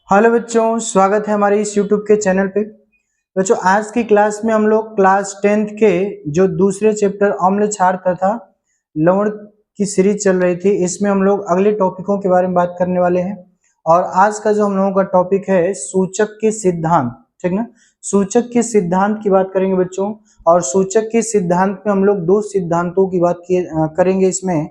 Hello बच्चों, स्वागत है हमारे इस यूट्यूब के चैनल पे। बच्चों, आज की क्लास में हम लोग क्लास 10th के जो दूसरे चैप्टर अम्ल क्षार तथा लवण की सीरीज चल रही थी, इसमें हम लोग अगले टॉपिकों के बारे में बात करने वाले हैं। और आज का जो हम लोगों का टॉपिक है सूचक के सिद्धांत, ठीक ना। सूचक के सिद्धांत की बात करेंगे बच्चों। और सूचक के सिद्धांत में हम लोग दो सिद्धांतों की बात करेंगे इसमें।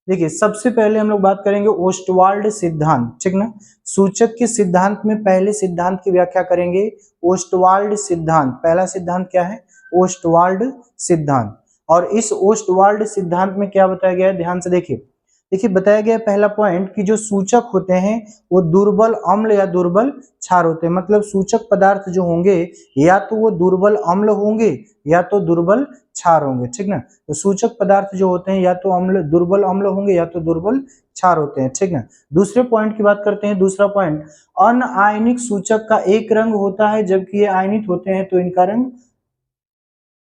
देखिए, सबसे पहले हम लोग बात करेंगे ओस्टवाल्ड सिद्धांत, ठीक ना। सूचक के सिद्धांत में पहले सिद्धांत की व्याख्या करेंगे ओस्टवाल्ड सिद्धांत। पहला सिद्धांत क्या है? ओस्टवाल्ड सिद्धांत। और इस ओस्टवाल्ड सिद्धांत में क्या बताया गया है, ध्यान से देखिए। देखिए, बताया गया है पहला पॉइंट कि जो सूचक होते हैं वो दुर्बल अम्ल या दुर्बल क्षार होते हैं। मतलब सूचक पदार्थ जो होंगे या तो वो दुर्बल अम्ल होंगे या तो दुर्बल क्षार होंगे, ठीक ना। तो सूचक पदार्थ जो होते हैं या तो अम्ल दुर्बल अम्ल होंगे या तो दुर्बल क्षार होते हैं, ठीक ना। दूसरे पॉइंट की बात करते हैं। दूसरा पॉइंट, अनआयनिक सूचक का एक रंग होता है, जबकि ये आयनित होते हैं तो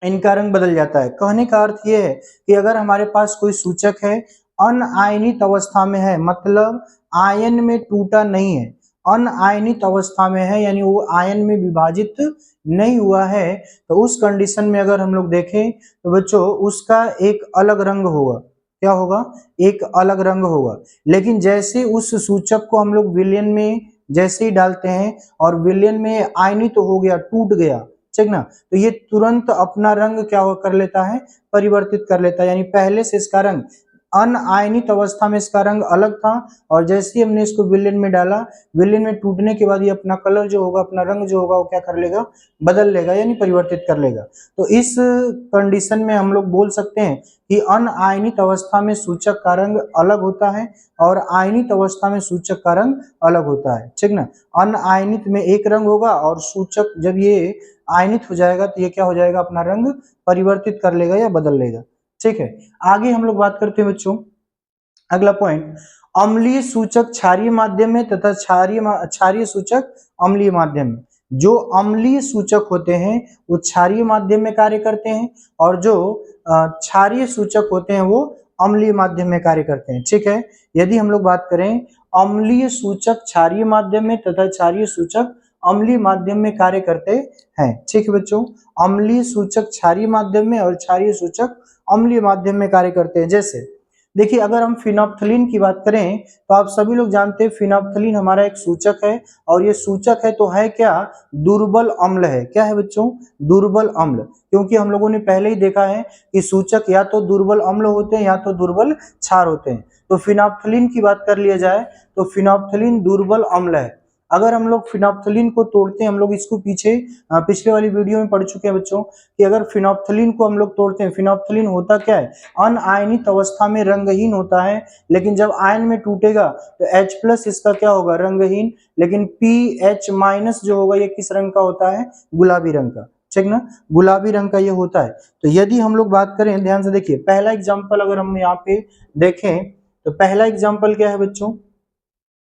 इनका रंग बदल जाता है। कहने का अर्थ ये है कि अगर हमारे पास कोई सूचक है, अनआयनित अवस्था में है, मतलब आयन में टूटा नहीं है, अनआयनित अवस्था में है यानी वो आयन में विभाजित नहीं हुआ है, तो उस कंडीशन में अगर हम लोग देखें तो बच्चों उसका एक अलग रंग होगा। क्या होगा? एक अलग रंग होगा। लेकिन जैसे उस सूचक को हम लोग विलयन में जैसे ही डालते हैं और विलयन में आयनित तो हो गया, टूट गया, ठीक ना, तो ये तुरंत अपना रंग क्या कर लेता है? परिवर्तित कर लेता है। यानी पहले से इसका रंग अनआयनित अवस्था में इसका रंग अलग था, और जैसे ही हमने इसको विलयन में डाला, विलयन में टूटने के बाद ये अपना कलर जो होगा, अपना रंग जो होगा वो क्या कर लेगा? बदल लेगा, यानी परिवर्तित कर लेगा। तो इस कंडीशन में हम लोग बोल सकते हैं कि अनआयनित अवस्था में सूचक का रंग अलग होता है और आयनित अवस्था में सूचक का रंग अलग होता है, ठीक ना। अनआयनित में एक रंग होगा और सूचक जब ये आयनित हो जाएगा तो ये क्या हो जाएगा? अपना रंग परिवर्तित कर लेगा या बदल लेगा, ठीक है। आगे हम लोग बात करते हैं बच्चों, अगला पॉइंट, अम्लीय सूचक क्षारीय माध्यम में तथा क्षारीय सूचक अम्लीय माध्यम में। जो अम्लीय सूचक होते हैं वो क्षारीय माध्यम में कार्य करते हैं, और जो क्षारीय सूचक होते हैं वो अम्लीय माध्यम में कार्य करते हैं, ठीक है। यदि हम लोग बात करें, अम्लीय सूचक क्षारीय माध्यम में तथा क्षारीय सूचक अम्लीय माध्यम में कार्य करते हैं, ठीक है बच्चों। अम्लीय सूचक क्षारीय माध्यम में और क्षारीय सूचक अम्लीय माध्यम में कार्य करते हैं। जैसे देखिए, अगर हम फिनोप्थलीन की बात करें तो आप सभी लोग जानते हैं फिनोप्थलीन हमारा एक सूचक है, और ये सूचक है तो है क्या? दुर्बल अम्ल है। क्या है बच्चों? दुर्बल अम्ल। क्योंकि हम लोगों ने पहले ही देखा है कि सूचक या तो दुर्बल अम्ल होते हैं या तो दुर्बल क्षार होते हैं। तो फिनोप्थलीन की बात कर लिया जाए तो फिनोप्थलीन दुर्बल अम्ल है। अगर हम लोग फिनोप्थलीन को तोड़ते हैं, हम लोग इसको पिछले वाली वीडियो में पढ़ चुके हैं बच्चों कि अगर फिनोप्थलीन को हम लोग तोड़ते हैं, फिनोप्थलीन होता क्या है? अनआयनित अवस्था में रंगहीन होता है, लेकिन जब आयन में टूटेगा तो H+ इसका क्या होगा? रंगहीन। लेकिन PH- जो होगा ये किस रंग का होता है? गुलाबी रंग का, ठीक ना। गुलाबी रंग का ये होता है। तो यदि हम लोग बात करें, ध्यान से देखिए, पहला एग्जाम्पल अगर हम यहाँ पे देखें तो पहला एग्जाम्पल क्या है बच्चों?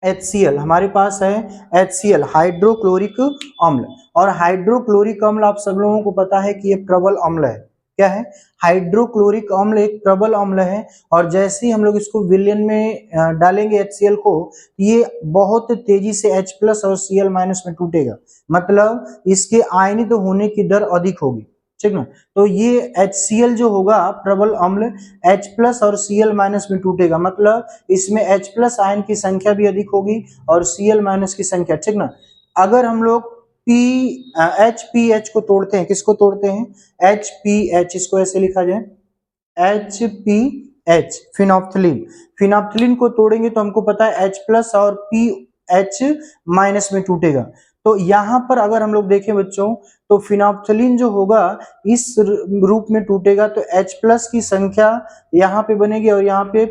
HCl हमारे पास है। HCl हाइड्रोक्लोरिक अम्ल। और हाइड्रोक्लोरिक अम्ल आप सब लोगों को पता है कि ये प्रबल अम्ल है। क्या है? हाइड्रोक्लोरिक अम्ल एक प्रबल अम्ल है, और जैसे ही हम लोग इसको विलयन में डालेंगे HCl को, ये बहुत तेजी से H+ और Cl- में टूटेगा। मतलब इसके आयनित होने की दर अधिक होगी, ठीक ना। तो ये HCl जो होगा प्रबल अम्ल, H+ और Cl- में टूटेगा। मतलब इसमें H+ आयन की संख्या भी अधिक होगी और Cl- की संख्या, ठीक ना। अगर हम लोग HPH को तोड़ते हैं, किसको तोड़ते हैं? HPH, इसको ऐसे लिखा जाए HPH, फिनोप्थलीन। फिनोप्थलीन को तोड़ेंगे तो हमको पता है H+ और PH- में टूटेगा। तो यहाँ पर अगर हम लोग देखें बच्चों, तो फिनोप्थलीन जो होगा इस रूप में टूटेगा, तो H+ की संख्या यहाँ पे बनेगी और यहाँ पे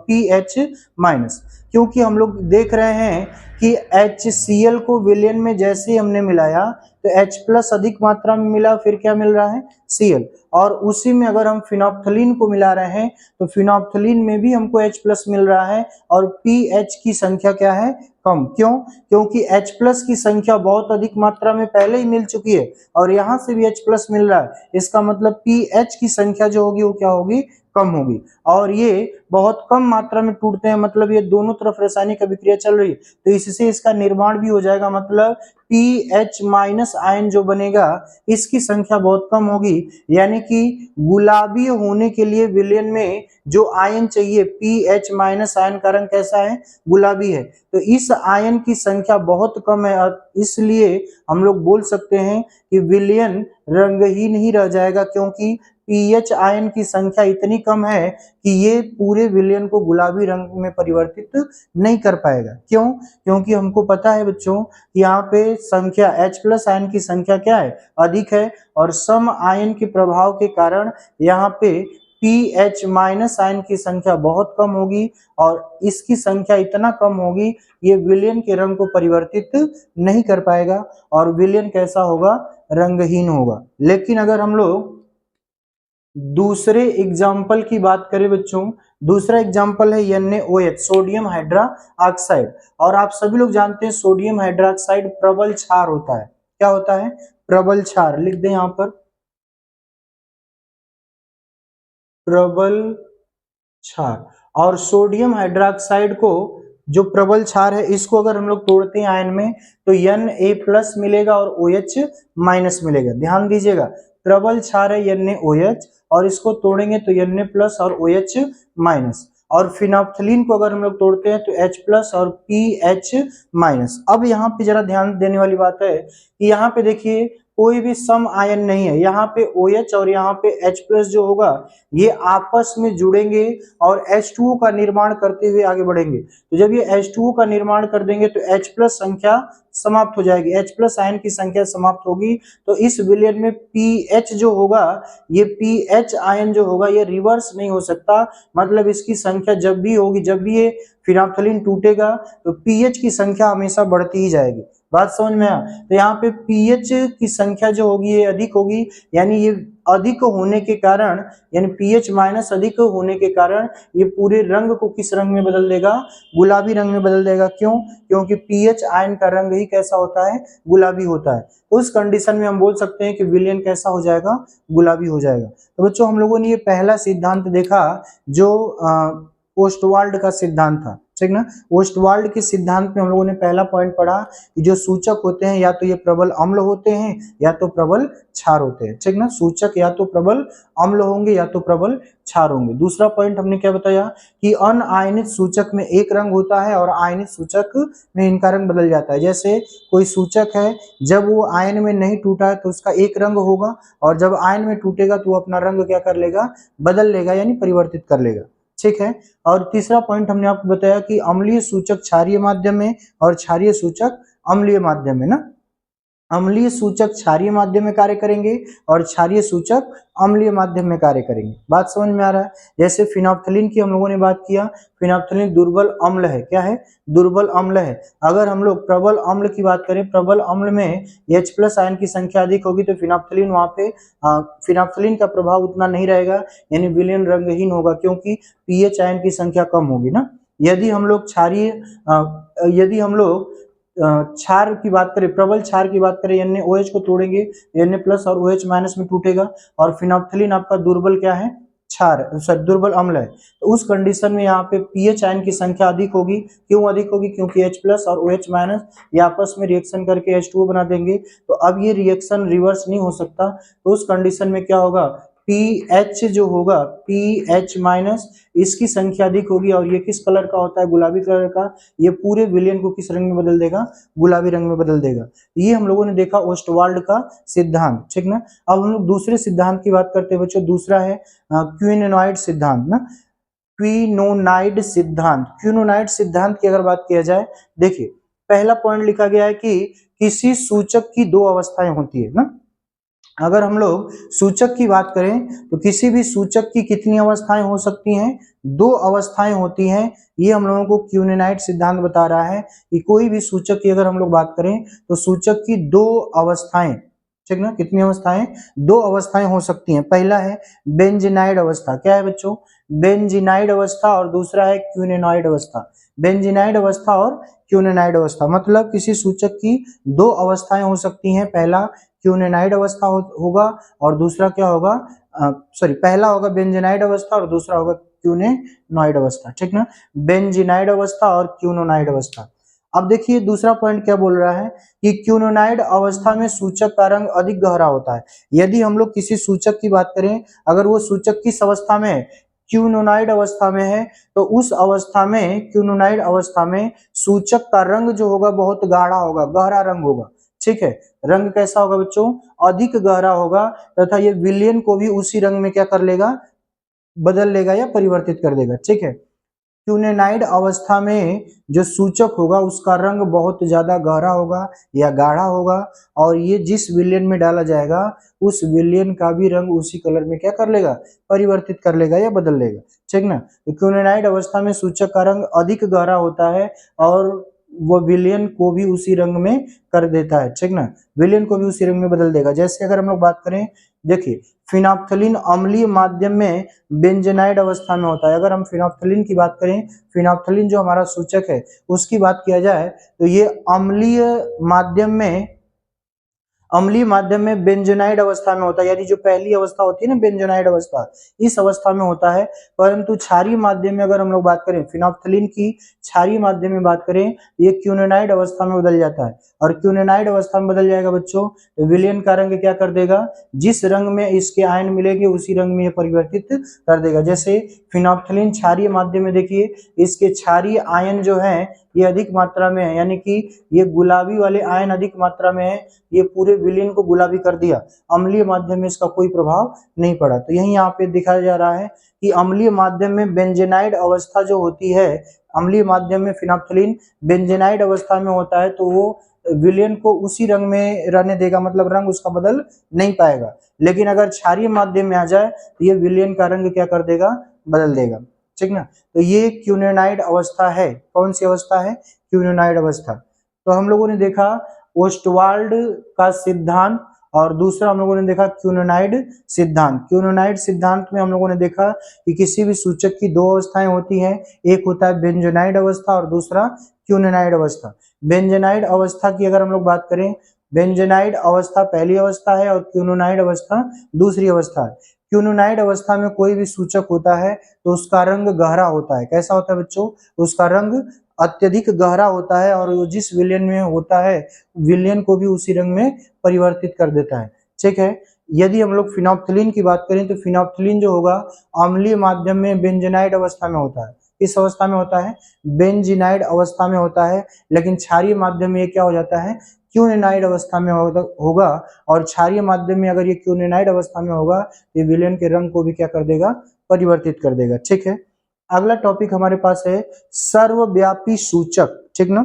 PH-। क्योंकि हम लोग देख रहे हैं कि HCl को विलयन में जैसे ही हमने मिलाया तो H+ अधिक मात्रा में मिला, फिर क्या मिल रहा है? Cl। और उसी में अगर हम फिनोप्थलीन को मिला रहे हैं तो फिनोप्थलीन में भी हमको H+ मिल रहा है, और PH की संख्या क्या है? कम। क्यों? क्योंकि H+ की संख्या बहुत अधिक मात्रा में पहले ही मिल चुकी है और यहाँ से भी H+ मिल रहा है। इसका मतलब PH की संख्या जो होगी वो क्या होगी? कम होगी, और ये बहुत कम मात्रा में टूटते हैं, मतलब ये दोनों तरफ रासायनिक अभिक्रिया चल रही है, तो इससे इसका निर्माण भी हो जाएगा, मतलब PH माइनस आयन जो बनेगा इसकी संख्या बहुत कम होगी, यानी कि गुलाबी होने के लिए विलयन में जो आयन चाहिए PH माइनस आयन का रंग कैसा है, गुलाबी है, तो इस आयन की संख्या बहुत कम है, इसलिए हम लोग बोल सकते हैं कि विलयन रंगहीन ही रह जाएगा, क्योंकि पीएच आयन की संख्या इतनी कम है कि ये पूरे विलयन को गुलाबी रंग में परिवर्तित नहीं कर पाएगा। क्यों? क्योंकि हमको पता है बच्चों, यहाँ पे संख्या H प्लस आयन की संख्या क्या है, अधिक है, और सम आयन के प्रभाव के कारण यहाँ पे PH माइनस आयन की संख्या बहुत कम होगी, और इसकी संख्या इतना कम होगी ये विलयन के रंग को परिवर्तित नहीं कर पाएगा, और विलयन कैसा होगा, रंगहीन होगा। लेकिन अगर हम लोग दूसरे एग्जाम्पल की बात करें बच्चों, दूसरा एग्जाम्पल है NaOH, सोडियम हाइड्रा ऑक्साइड, और आप सभी लोग जानते हैं सोडियम हाइड्रोक्साइड प्रबल क्षार होता है। क्या होता है? प्रबल क्षार। लिख दें यहां पर प्रबल क्षार। और सोडियम हाइड्रोक्साइड को, जो प्रबल क्षार है, इसको अगर हम लोग तोड़ते हैं आयन में तो Na प्लस मिलेगा और OH माइनस मिलेगा। ध्यान दीजिएगा, प्रबल क्षार है NaOH, और इसको तोड़ेंगे तो Na प्लस और OH माइनस, और फिनोप्थलीन को अगर हम लोग तोड़ते हैं तो H प्लस और PH माइनस। अब यहाँ पे जरा ध्यान देने वाली बात है कि यहाँ पे देखिए कोई भी सम आयन नहीं है, यहाँ पे OH और यहाँ पे H प्लस जो होगा ये आपस में जुड़ेंगे और H2O का निर्माण करते हुए आगे बढ़ेंगे। तो जब ये H2O का निर्माण कर देंगे तो H प्लस संख्या समाप्त हो जाएगी, H प्लस आयन की संख्या समाप्त होगी, तो इस विलयन में PH जो होगा, ये PH आयन जो होगा ये रिवर्स नहीं हो सकता, मतलब इसकी संख्या जब भी होगी, जब भी ये फिनोप्थलीन टूटेगा तो पीएच की संख्या हमेशा बढ़ती ही जाएगी। बात समझ में आया? तो यहाँ पे पीएच की संख्या जो होगी ये अधिक होगी, यानी ये अधिक होने के कारण, यानी पीएच माइनस अधिक होने के कारण ये पूरे रंग को किस रंग में बदल देगा, गुलाबी रंग में बदल देगा। क्यों? क्योंकि पीएच आयन का रंग ही कैसा होता है, गुलाबी होता है। उस कंडीशन में हम बोल सकते हैं कि विलयन कैसा हो जाएगा, गुलाबी हो जाएगा। तो बच्चों हम लोगों ने ये पहला सिद्धांत देखा जो ओस्टवाल्ड का सिद्धांत था, ठीक ना। ओस्टवाल्ड के सिद्धांत में हम लोगों ने पहला पॉइंट पढ़ा कि जो सूचक होते हैं या तो ये प्रबल अम्ल होते हैं या तो प्रबल क्षार होते हैं, ठीक ना। सूचक या तो प्रबल अम्ल होंगे या तो प्रबल क्षार होंगे। दूसरा पॉइंट हमने क्या बताया कि अनआयनित सूचक में एक रंग होता है और आयनित सूचक में इनका रंग बदल जाता है। जैसे कोई सूचक है, जब वो आयन में नहीं टूटा है तो उसका एक रंग होगा, और जब आयन में टूटेगा तो वो अपना रंग क्या कर लेगा, बदल लेगा, यानी परिवर्तित कर लेगा, ठीक है। और तीसरा पॉइंट हमने आपको बताया कि अम्लीय सूचक क्षारीय माध्यम में और क्षारीय सूचक अम्लीय माध्यम में ना। अम्लीय सूचक क्षारीय माध्यम में कार्य करेंगे और क्षारीय सूचक अम्लीय माध्यम में कार्य करेंगे। बात समझ में आ रहा है? जैसे फिनोप्थलीन की हम लोगों ने बात किया, फिनोप्थलीन दुर्बल अम्ल है। क्या है? दुर्बल अम्ल है। अगर हम लोग प्रबल अम्ल की बात करें, प्रबल अम्ल में H प्लस आयन की संख्या अधिक होगी तो फिनोप्थलीन वहां पे फिनोप्थलीन का प्रभाव उतना नहीं रहेगा, यानी विलयन रंगहीन होगा, क्योंकि पीएच आयन की संख्या कम होगी ना। यदि हम लोग क्षार की बात करें, प्रबल क्षार की बात करें, NaOH को तोड़ेंगे, Na प्लस और OH माइनस में टूटेगा, और फिनोप्थलीन आपका दुर्बल क्या है, क्षार, सॉरी दुर्बल अम्ल है। तो उस कंडीशन में यहाँ पे पीएच आयन की संख्या अधिक होगी। क्यों अधिक होगी? क्योंकि H प्लस और OH माइनस ये आपस में रिएक्शन करके H2O बना देंगे, तो अब ये रिएक्शन रिवर्स नहीं हो सकता। तो उस कंडीशन में क्या होगा, पीएच जो होगा, पीएच माइनस, इसकी संख्या अधिक होगी, और ये किस कलर का होता है, गुलाबी कलर का। ये पूरे विलयन को किस रंग में बदल देगा, गुलाबी रंग में बदल देगा। ये हम लोगों ने देखा ओस्टवाल्ड का सिद्धांत, ठीक ना। अब हम लोग दूसरे सिद्धांत की बात करते हैं बच्चों। दूसरा है क्विनोनाइड सिद्धांत ना। क्विनोनाइड सिद्धांत, क्विनोनाइड सिद्धांत की अगर बात किया जाए, देखिए पहला पॉइंट लिखा गया है कि किसी सूचक की दो अवस्थाएं होती है ना। अगर हम लोग सूचक की बात करें तो किसी भी सूचक की कितनी अवस्थाएं हो सकती हैं, दो अवस्थाएं होती हैं। ये हम लोगों को क्विनोनाइड सिद्धांत बता रहा है कि कोई भी सूचक की अगर हम लोग बात करें तो सूचक की दो अवस्थाएं, ठीक ना, कितनी अवस्थाएं, दो अवस्थाएं हो सकती हैं। पहला है बेंजीनाइड अवस्था। क्या है बच्चों? बेंजीनाइड अवस्था। और दूसरा है क्विनोनाइड अवस्था। बेंजीनाइड अवस्था और क्विनोनाइड अवस्था, मतलब किसी सूचक की दो अवस्थाएं हो सकती हैं। पहला क्विनोनाइड अवस्था होगा और दूसरा क्या होगा, सॉरी, पहला होगा बेंजीनाइड अवस्था और दूसरा होगा क्यूनेनॉइड अवस्था, ठीक ना, बेंजीनाइड अवस्था और क्यूनोनाइड अवस्था। अब देखिए दूसरा पॉइंट क्या बोल रहा है कि क्यूनोनाइड अवस्था में सूचक का रंग अधिक गहरा होता है। यदि हम लोग किसी सूचक की बात करें, अगर वो सूचक किस अवस्था में है, क्यूनोनाइड अवस्था में है, तो उस अवस्था में, क्यूनोनाइड अवस्था में सूचक का रंग जो होगा बहुत गाढ़ा होगा, गहरा रंग होगा, ठीक है। रंग कैसा होगा बच्चों, अधिक गहरा होगा, तथा ये विलयन को भी उसी रंग में क्या कर लेगा, बदल लेगा या परिवर्तित कर देगा, ठीक है। क्यूनेनाइड अवस्था में जो सूचक होगा उसका रंग बहुत ज्यादा गहरा होगा या गाढ़ा होगा, और ये जिस विलयन में डाला जाएगा उस विलयन का भी रंग उसी कलर में क्या कर लेगा, परिवर्तित कर लेगा या बदल लेगा, ठीक ना। तो क्यूनेनाइड अवस्था में सूचक का रंग अधिक गहरा होता है और वो विलयन को भी उसी रंग में कर देता है, ठीक ना, विलयन को भी उसी रंग में बदल देगा। जैसे अगर हम लोग बात करें, देखिए फिनोप्थलीन अम्लीय माध्यम में बेंजेनाइड अवस्था में होता है। अगर हम फिनोप्थलीन की बात करें, फिनोप्थलीन जो हमारा सूचक है उसकी बात किया जाए तो ये अम्लीय माध्यम में बेंजोनाइड अवस्था में होता है, यानी जो पहली अवस्था होती है ना बेंजोनाइड अवस्था, इस अवस्था में होता है। परंतु क्षारीय माध्यम में अगर हम लोग बात करें, फिनोप्थलीन की क्षारीय माध्यम में बात करें, ये क्यूनेनाइड अवस्था में बदल जाता है। और क्यूनेनाइड अवस्था में बदल जाएगा बच्चों तो विलयन का रंग क्या कर देगा, जिस रंग में इसके आयन मिलेंगे उसी रंग में ये परिवर्तित कर देगा। जैसे फिनोप्थलीन क्षारीय माध्यम में देखिए इसके क्षारीय आयन जो है ये अधिक मात्रा में है, यानी कि ये गुलाबी वाले आयन अधिक मात्रा में है, ये पूरे विलयन को गुलाबी कर दिया। अम्लीय माध्यम में इसका कोई प्रभाव नहीं पड़ा। तो यही यहाँ पे दिखाया जा रहा है कि अम्लीय माध्यम में बेंजेनाइड अवस्था जो होती है, अम्लीय माध्यम में फिनोप्थलीन बेंजेनाइड अवस्था में होता है तो वो विलयन को उसी रंग में रहने देगा, मतलब रंग उसका बदल नहीं पाएगा। लेकिन अगर क्षारीय माध्यम में आ जाए तो ये विलयन का रंग क्या कर देगा, बदल देगा, ठीक ना। तो ये क्यूनेनाइड अवस्था है। कौन सी अवस्था है, क्यूनेनाइड अवस्था। तो हम लोगों ने देखा ओस्टवाल्ड का सिद्धांत और दूसरा हम लोगों ने देखा क्यूनेनाइड सिद्धांत। क्यूनेनाइड सिद्धांत में हम लोगों ने देखा कि किसी भी सूचक की दो अवस्थाएं होती हैं, एक होता है बेंजोनाइड अवस्था और दूसरा क्यूनेनाइड अवस्था। बेंजोनाइड अवस्था की अगर हम लोग बात करें, बेंजोनाइड अवस्था पहली अवस्था है और क्यूनेनाइड अवस्था दूसरी अवस्था है। क्यूनेनाइड अवस्था में कोई भी सूचक होता है तो उसका रंग गहरा होता है। कैसा होता है बच्चों, उसका रंग अत्यधिक गहरा होता है और वो जिस विलयन में होता है विलयन को भी उसी रंग में परिवर्तित कर देता है, ठीक है। यदि हम लोग फिनोप्थलीन की बात करें तो फिनोप्थलीन जो होगा अम्लीय माध्यम में बेंजेनाइड अवस्था में होता है। किस अवस्था में होता है, बेंजीनाइड अवस्था में होता है। लेकिन क्षारीय माध्यम में ये क्या हो जाता है, क्यूनेनाइड अवस्था में होगा। और क्षारीय माध्यम में अगर ये क्यूनेनाइड अवस्था में होगा तो विलयन के रंग को भी क्या कर देगा, परिवर्तित कर देगा, ठीक है। अगला टॉपिक हमारे पास है सर्वव्यापी सूचक, ठीक ना।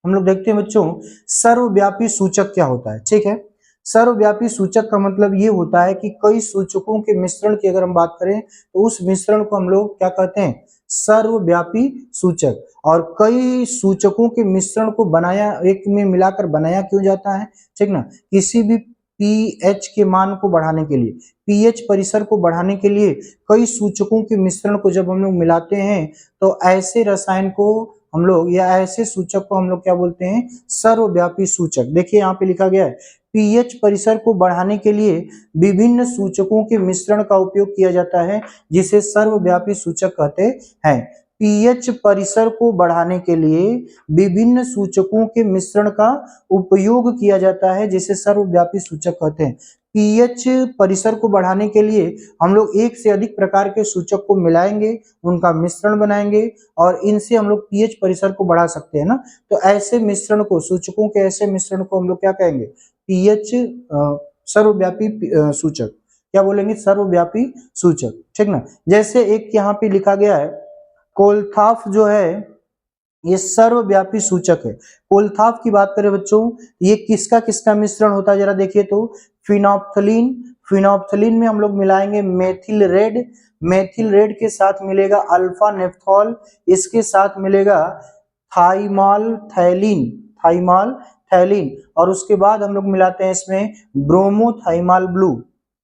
हम लोग देखते हैं बच्चों सर्वव्यापी सूचक क्या होता है, ठीक है। सर्वव्यापी सूचक का मतलब ये होता है कि कई सूचकों के मिश्रण की अगर हम बात करें तो उस मिश्रण को हम लोग क्या कहते हैं, सर्वव्यापी सूचक। और कई सूचकों के मिश्रण को बनाया, एक में मिलाकर बनाया क्यों जाता है, ठीक ना। किसी भी पीएच के मान को बढ़ाने के लिए, पीएच परिसर को बढ़ाने के लिए कई सूचकों के मिश्रण को जब हम लोग मिलाते हैं तो ऐसे रसायन को हम लोग या ऐसे सूचक को हम लोग क्या बोलते हैं, सर्वव्यापी सूचक। देखिए यहाँ पे लिखा गया है पीएच परिसर को बढ़ाने के लिए विभिन्न सूचकों के मिश्रण का उपयोग किया जाता है जिसे सर्वव्यापी सूचक कहते हैं। पीएच परिसर को बढ़ाने के लिए विभिन्न सूचकों के मिश्रण का उपयोग किया जाता है जिसे सर्वव्यापी सूचक कहते हैं। पीएच परिसर को बढ़ाने के लिए हम लोग एक से अधिक प्रकार के सूचक को मिलाएंगे, उनका मिश्रण बनाएंगे और इनसे हम लोग पीएच परिसर को बढ़ा सकते हैं ना। तो ऐसे मिश्रण को, सूचकों के ऐसे मिश्रण को हम लोग क्या कहेंगे, पीएच सर्वव्यापी सूचक। क्या बोलेंगे, सर्वव्यापी सूचक, ठीक ना। जैसे एक यहाँ पे लिखा गया है कोलथाफ जो है ये सर्वव्यापी सूचक है। कोलथाफ की बात करें बच्चों, ये किसका किसका मिश्रण होता है जरा देखिए तो, फिनोप्थलीन, फिनोप्थलीन में हम लोग मिलाएंगे मेथिल रेड, मेथिल रेड के साथ मिलेगा अल्फा नेफ्थॉल, इसके साथ मिलेगा थाइमाल थैलीन, थाइमाल थैलीन, और उसके बाद हम लोग मिलाते हैं इसमें ब्रोमोथाइमाल ब्लू,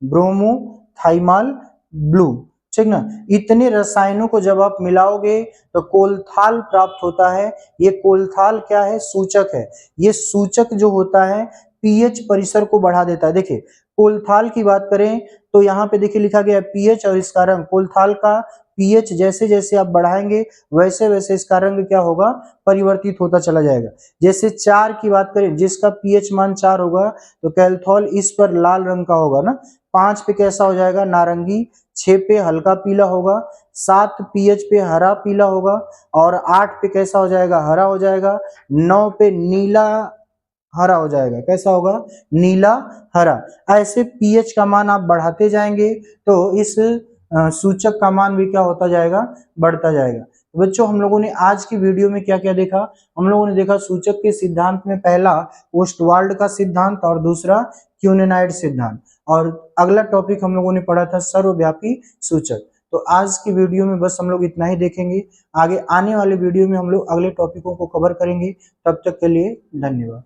ब्रोमोथाइमाल ब्लू, ठीक ना। इतने रसायनों को जब आप मिलाओगे तो कोलथाल प्राप्त होता है। ये कोलथाल क्या है, सूचक है। ये सूचक जो होता है पीएच परिसर को बढ़ा देता है। देखिए कोलथाल की बात करें तो यहाँ पे देखिए लिखा गया है पीएच और इसका रंग। कोलथाल का पीएच जैसे जैसे आप बढ़ाएंगे वैसे वैसे इसका रंग क्या होगा, परिवर्तित होता चला जाएगा। जैसे 4 की बात करें, जिसका पीएच मान 4 होगा तो कैल्थोल इस पर लाल रंग का होगा ना। 5 पे कैसा हो जाएगा, नारंगी। 6 पे हल्का पीला होगा। 7 पीएच पे हरा पीला होगा। और 8 पे कैसा हो जाएगा, हरा हो जाएगा। 9 पे नीला हरा हो जाएगा। कैसा होगा, नीला हरा। ऐसे पीएच का मान आप बढ़ाते जाएंगे तो इस सूचक का मान भी क्या होता जाएगा, बढ़ता जाएगा। तो बच्चों हम लोगों ने आज की वीडियो में क्या क्या देखा, हम लोगों ने देखा सूचक के सिद्धांत में पहला ओस्टवाल्ड का सिद्धांत और दूसरा क्यूनेनाइड सिद्धांत, और अगला टॉपिक हम लोगों ने पढ़ा था सर्वव्यापी सूचक। तो आज की वीडियो में बस हम लोग इतना ही देखेंगे। आगे आने वाले वीडियो में हम लोग अगले टॉपिकों को कवर करेंगे। तब तक के लिए धन्यवाद।